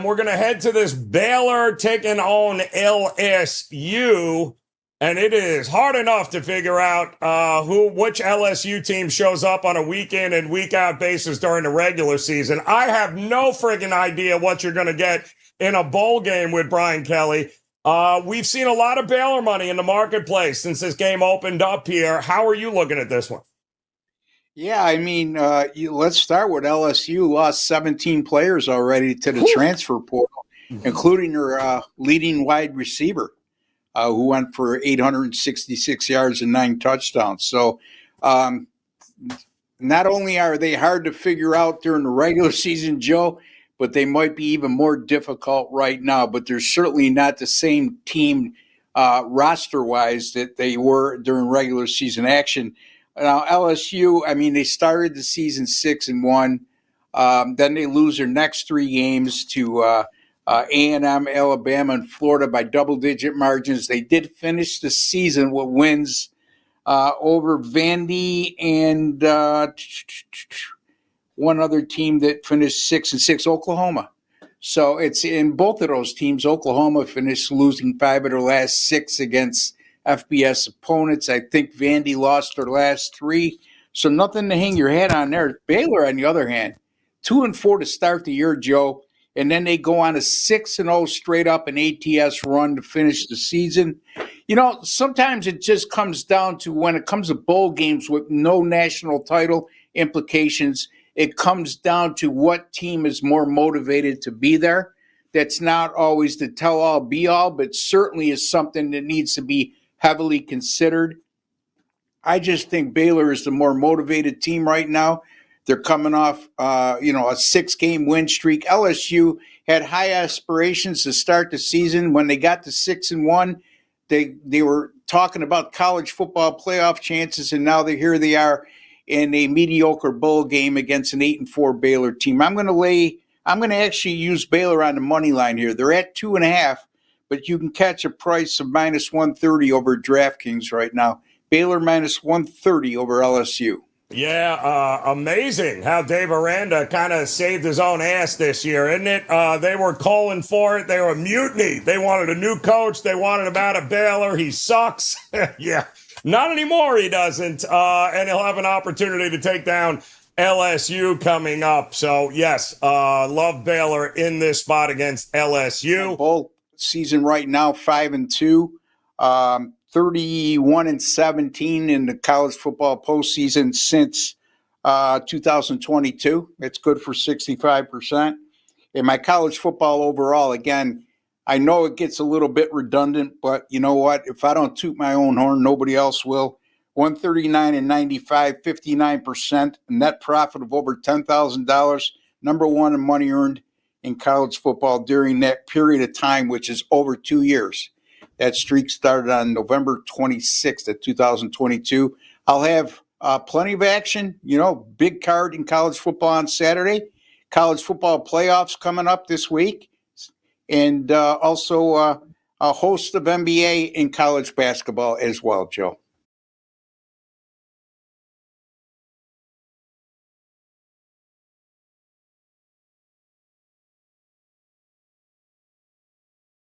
We're going to head to this Baylor taking on LSU, and it is hard enough to figure out which LSU team shows up on a week in and week out basis during the regular season. I have no friggin' idea what you're going to get in a bowl game with Brian Kelly. We've seen a lot of Baylor money in the marketplace since this game opened up here. How are you looking at this one? Yeah, I mean, let's start with LSU. Lost 17 players already to the transfer portal, including their leading wide receiver, who went for 866 yards and 9 touchdowns. So not only are they hard to figure out during the regular season, Joe, but they might be even more difficult right now. But they're certainly not the same team roster-wise that they were during regular season action. Now, LSU, I mean, they started the season 6-1. Then they lose their next 3 games to A&M, Alabama, and Florida by double-digit margins. They did finish the season with wins over Vandy and one other team that finished 6-6, Oklahoma. So it's in both of those teams. Oklahoma finished losing 5 of their last 6 against FBS opponents. I think Vandy lost their last 3. So nothing to hang your hat on there. Baylor, on the other hand, 2-4 to start the year, Joe. And then they go on a 6-0 straight up an ATS run to finish the season. You know, sometimes it just comes down to when it comes to bowl games with no national title implications, it comes down to what team is more motivated to be there. That's not always the tell-all, be-all, but certainly is something that needs to be heavily considered. I just think Baylor is the more motivated team right now. They're coming off, a 6-game win streak. LSU had high aspirations to start the season. When they got to 6-1, they were talking about college football playoff chances, and now here they are in a mediocre bowl game against an 8-4 Baylor team. I'm going to actually use Baylor on the money line here. They're at 2.5. But you can catch a price of -130 over DraftKings right now. Baylor -130 over LSU. Yeah, amazing how Dave Aranda kind of saved his own ass this year, isn't it? They were calling for it. They were mutiny. They wanted a new coach. They wanted him out of Baylor. He sucks. Yeah, not anymore. He doesn't. And he'll have an opportunity to take down LSU coming up. So, yes, love Baylor in this spot against LSU. Bowl season right now, 5-2, 31-17 in the college football postseason since 2022. It's good for 65%. And my college football overall, again, I know it gets a little bit redundant, but you know what? If I don't toot my own horn, nobody else will. 139-95, 59%, net profit of over $10,000, number 1 in money earned in college football during that period of time, which is over 2 years. That streak started on November 26th of 2022. I'll have plenty of action, big card in college football on Saturday, college football playoffs coming up this week, and also a host of NBA and college basketball as well, Joe.